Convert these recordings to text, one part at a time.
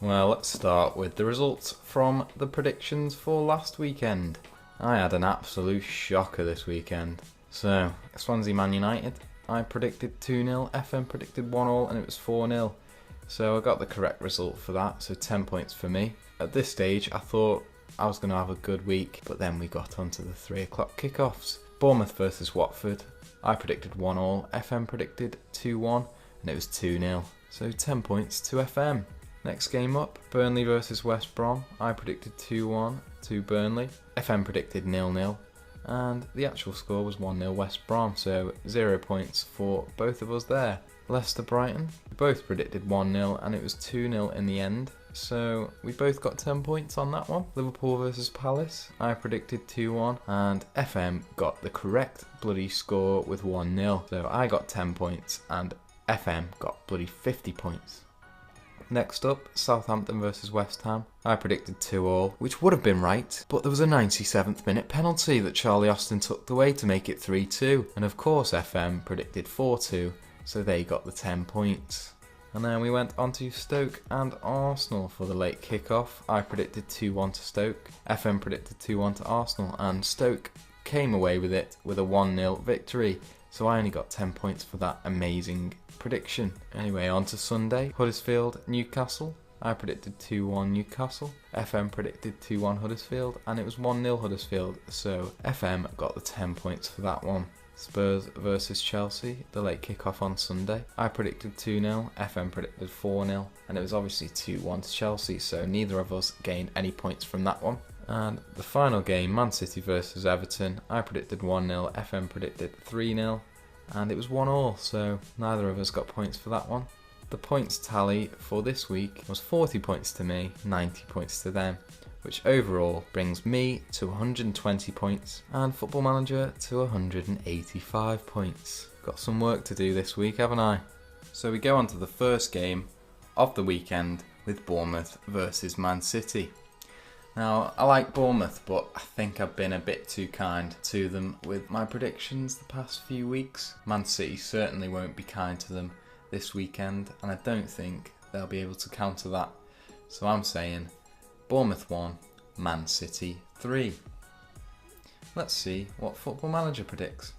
Well, let's start with the results from the predictions for last weekend. I had an absolute shocker this weekend. So, Swansea Man United, I predicted 2-0, FM predicted 1-1, and it was 4-0. So I got the correct result for that, so 10 points for me. At this stage, I thought I was going to have a good week, but then we got onto the 3 o'clock kickoffs. Bournemouth versus Watford, I predicted 1-1, FM predicted 2-1, and it was 2-0. So 10 points to FM. Next game up, Burnley versus West Brom. I predicted 2-1 to Burnley. FM predicted 0-0. And the actual score was 1-0 West Brom, so 0 points for both of us there. Leicester Brighton, we both predicted 1-0 and it was 2-0 in the end. So we both got 10 points on that one. Liverpool versus Palace, I predicted 2-1 and FM got the correct bloody score with 1-0. So I got 10 points and FM got bloody 50 points. Next up, Southampton versus West Ham. I predicted 2-2, which would have been right, but there was a 97th minute penalty that Charlie Austin tucked away to make it 3-2. And of course FM predicted 4-2, so they got the 10 points. And then we went on to Stoke and Arsenal for the late kickoff. I predicted 2-1 to Stoke, FM predicted 2-1 to Arsenal, and Stoke came away with it with a 1-0 victory. So I only got 10 points for that amazing prediction. Anyway, on to Sunday. Huddersfield, Newcastle. I predicted 2-1 Newcastle. FM predicted 2-1 Huddersfield, and it was 1-0 Huddersfield, so FM got the 10 points for that one. Spurs versus Chelsea, the late kick-off on Sunday. I predicted 2-0, FM predicted 4-0, and it was obviously 2-1 to Chelsea, so neither of us gained any points from that one. And the final game, Man City versus Everton, I predicted 1-0, FM predicted 3-0, and it was 1-1, so neither of us got points for that one. The points tally for this week was 40 points to me, 90 points to them, which overall brings me to 120 points and Football Manager to 185 points. Got some work to do this week, haven't I? So we go on to the first game of the weekend with Bournemouth versus Man City. Now, I like Bournemouth, but I think I've been a bit too kind to them with my predictions the past few weeks. Man City certainly won't be kind to them this weekend, and I don't think they'll be able to counter that. So I'm saying Bournemouth 1, Man City 3. Let's see what Football Manager predicts.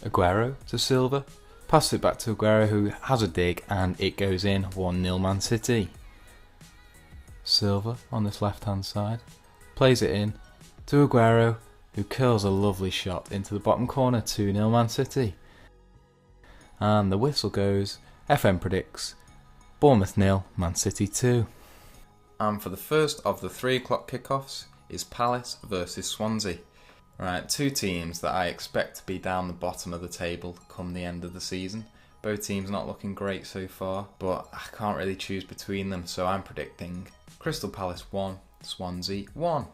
Aguero to Silva. Passes it back to Aguero, who has a dig, and it goes in. 1-0 Man City. Silva on this left hand side plays it in to Aguero, who curls a lovely shot into the bottom corner. 2-0 Man City. And the whistle goes. FM predicts Bournemouth 0, Man City 2. And for the first of the 3 o'clock kickoffs is Palace versus Swansea. Right, two teams that I expect to be down the bottom of the table come the end of the season. Both teams not looking great so far, but I can't really choose between them, so I'm predicting Crystal Palace 1, Swansea 1.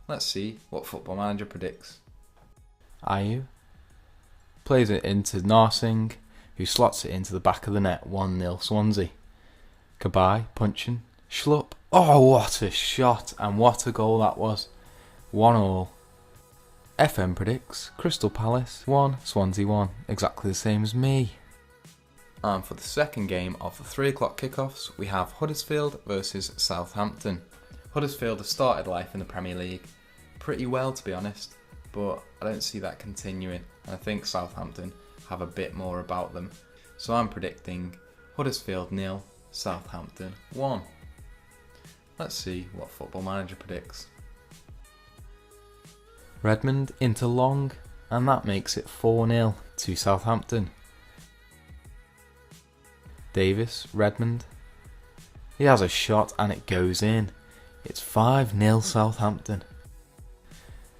Let's see what Football Manager predicts. Ayew plays it into Narsing, who slots it into the back of the net. 1-0 Swansea. Cabaye punching. Schlupp. Oh, what a shot, and what a goal that was. 1-1. FM predicts Crystal Palace 1, Swansea 1. Exactly the same as me. And for the second game of the 3 o'clock kickoffs, we have Huddersfield versus Southampton. Huddersfield have started life in the Premier League pretty well, to be honest, but I don't see that continuing, and I think Southampton have a bit more about them. So I'm predicting Huddersfield 0, Southampton 1. Let's see what Football Manager predicts. Redmond into Long, and that makes it 4-0 to Southampton. Davis, Redmond. He has a shot and it goes in. It's 5-0 Southampton.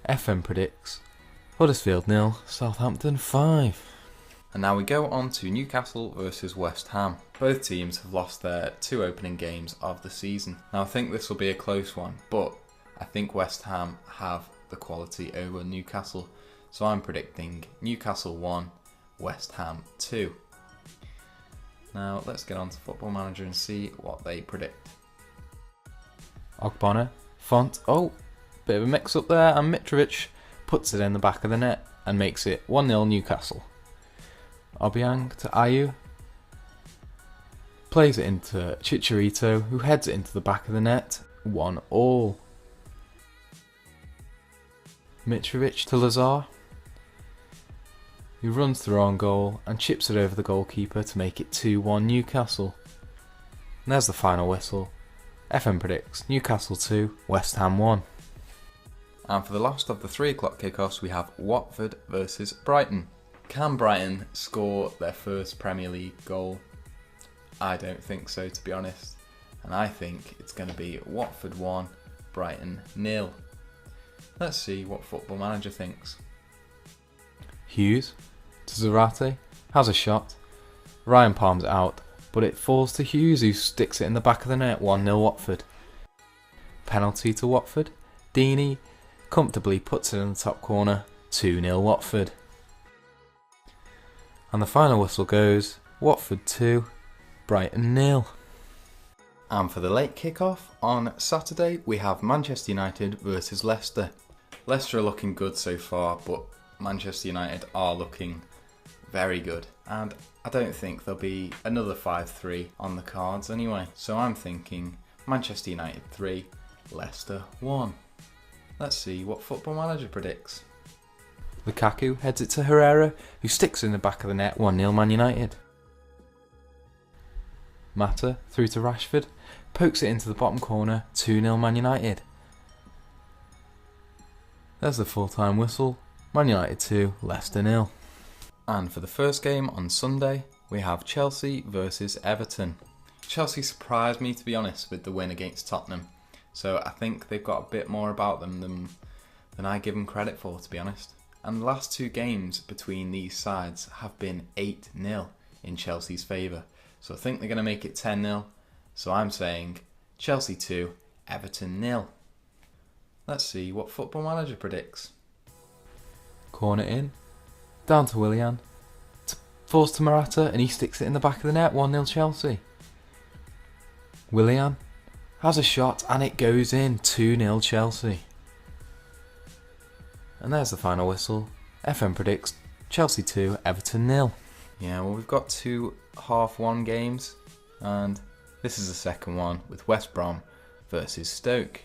FM predicts Huddersfield 0, Southampton 5. And now we go on to Newcastle versus West Ham. Both teams have lost their 2 opening games of the season. Now I think this will be a close one, but I think West Ham have the quality over Newcastle. So I'm predicting Newcastle 1, West Ham 2. Now let's get on to Football Manager and see what they predict. Ogbonna, Font, oh, bit of a mix up there, and Mitrovic puts it in the back of the net and makes it 1-0 Newcastle. Obiang to Ayew. plays it into Chicharito, who heads it into the back of the net, 1-1. Mitrovic to Lazar, who runs through on goal and chips it over the goalkeeper to make it 2-1 Newcastle. And there's the final whistle. FM predicts Newcastle 2, West Ham 1. And for the last of the 3 o'clock kickoffs, we have Watford versus Brighton. Can Brighton score their first Premier League goal? I don't think so, to be honest. And I think it's going to be Watford 1, Brighton 0. Let's see what Football Manager thinks. Hughes to Zarate, has a shot. Ryan palms it out, but it falls to Hughes, who sticks it in the back of the net, 1-0 Watford. Penalty to Watford. Deeney comfortably puts it in the top corner, 2-0 Watford. And the final whistle goes, Watford 2, Brighton 0. And for the late kickoff on Saturday, we have Manchester United versus Leicester. Leicester are looking good so far, but Manchester United are looking very good. And I don't think there'll be another 5-3 on the cards anyway. So I'm thinking Manchester United 3, Leicester 1. Let's see what Football Manager predicts. Lukaku heads it to Herrera, who sticks it in the back of the net, 1-0 Man United. Mata through to Rashford, pokes it into the bottom corner, 2-0 Man United. There's the full-time whistle, Man United 2, Leicester 0. And for the first game on Sunday, we have Chelsea versus Everton. Chelsea surprised me, to be honest, with the win against Tottenham. So I think they've got a bit more about them than I give them credit for, to be honest. And the last 2 games between these sides have been 8-0 in Chelsea's favour. So I think they're going to make it 10-0. So I'm saying Chelsea 2, Everton 0. Let's see what Football Manager predicts. Corner in, down to Willian, falls to Morata, and he sticks it in the back of the net, 1-0 Chelsea. Willian has a shot and it goes in, 2-0 Chelsea. And there's the final whistle. FM predicts Chelsea 2, Everton 0. Yeah, well, we've got 2 half-1 games, and this is the second one with West Brom versus Stoke.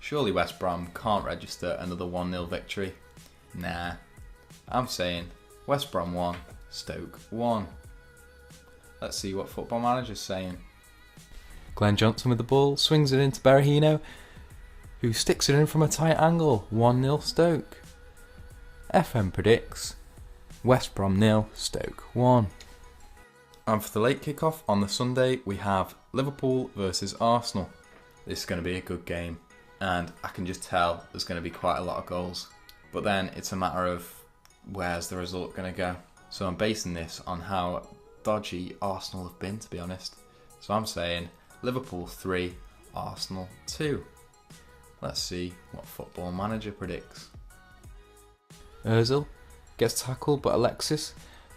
Surely West Brom can't register another 1-0 victory. Nah, I'm saying West Brom 1, Stoke 1. Let's see what Football Manager's saying. Glenn Johnson with the ball, swings it into Berahino, who sticks it in from a tight angle, 1-0 Stoke. FM predicts West Brom 0, Stoke 1. And for the late kickoff on the Sunday, we have Liverpool versus Arsenal. This is going to be a good game, and I can just tell there's going to be quite a lot of goals. But then it's a matter of where's the result going to go. So I'm basing this on how dodgy Arsenal have been, to be honest. So I'm saying Liverpool 3, Arsenal 2. Let's see what Football Manager predicts. Ozil gets tackled, but Alexis...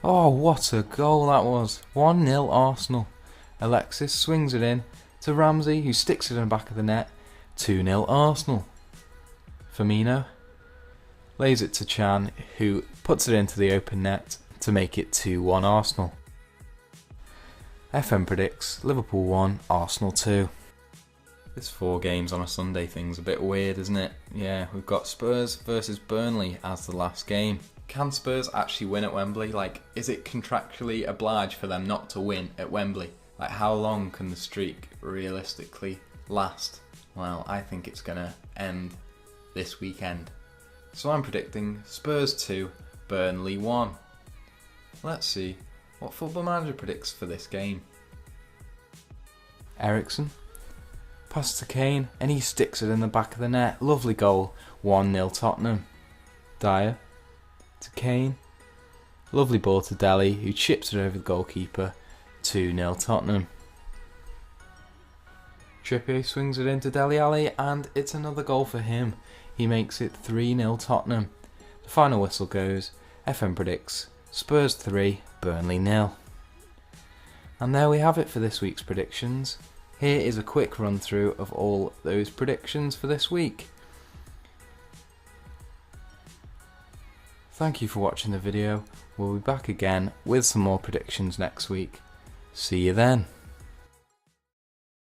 Oh, what a goal that was. 1-0 Arsenal. Alexis swings it in to Ramsey, who sticks it in the back of the net. 2-0 Arsenal. Firmino lays it to Chan, who puts it into the open net to make it 2-1 Arsenal. FM predicts Liverpool 1, Arsenal 2. This 4 games on a Sunday thing's a bit weird, isn't it? Yeah, we've got Spurs versus Burnley as the last game. Can Spurs actually win at Wembley? Like, is it contractually obliged for them not to win at Wembley? Like, how long can the streak realistically last? Well, I think it's going to end this weekend. So I'm predicting Spurs 2, Burnley 1. Let's see what Football Manager predicts for this game. Ericsson passes to Kane, and he sticks it in the back of the net. Lovely goal, 1-0 Tottenham. Dyer to Kane. Lovely ball to Dele, who chips it over the goalkeeper. 2-0 Tottenham. Trippier swings it into Dele Alli, and it's another goal for him. He makes it 3-0 Tottenham. The final whistle goes. FM predicts Spurs 3, Burnley 0. And there we have it for this week's predictions. Here is a quick run through of all those predictions for this week. Thank you for watching the video. We'll be back again with some more predictions next week. See you then.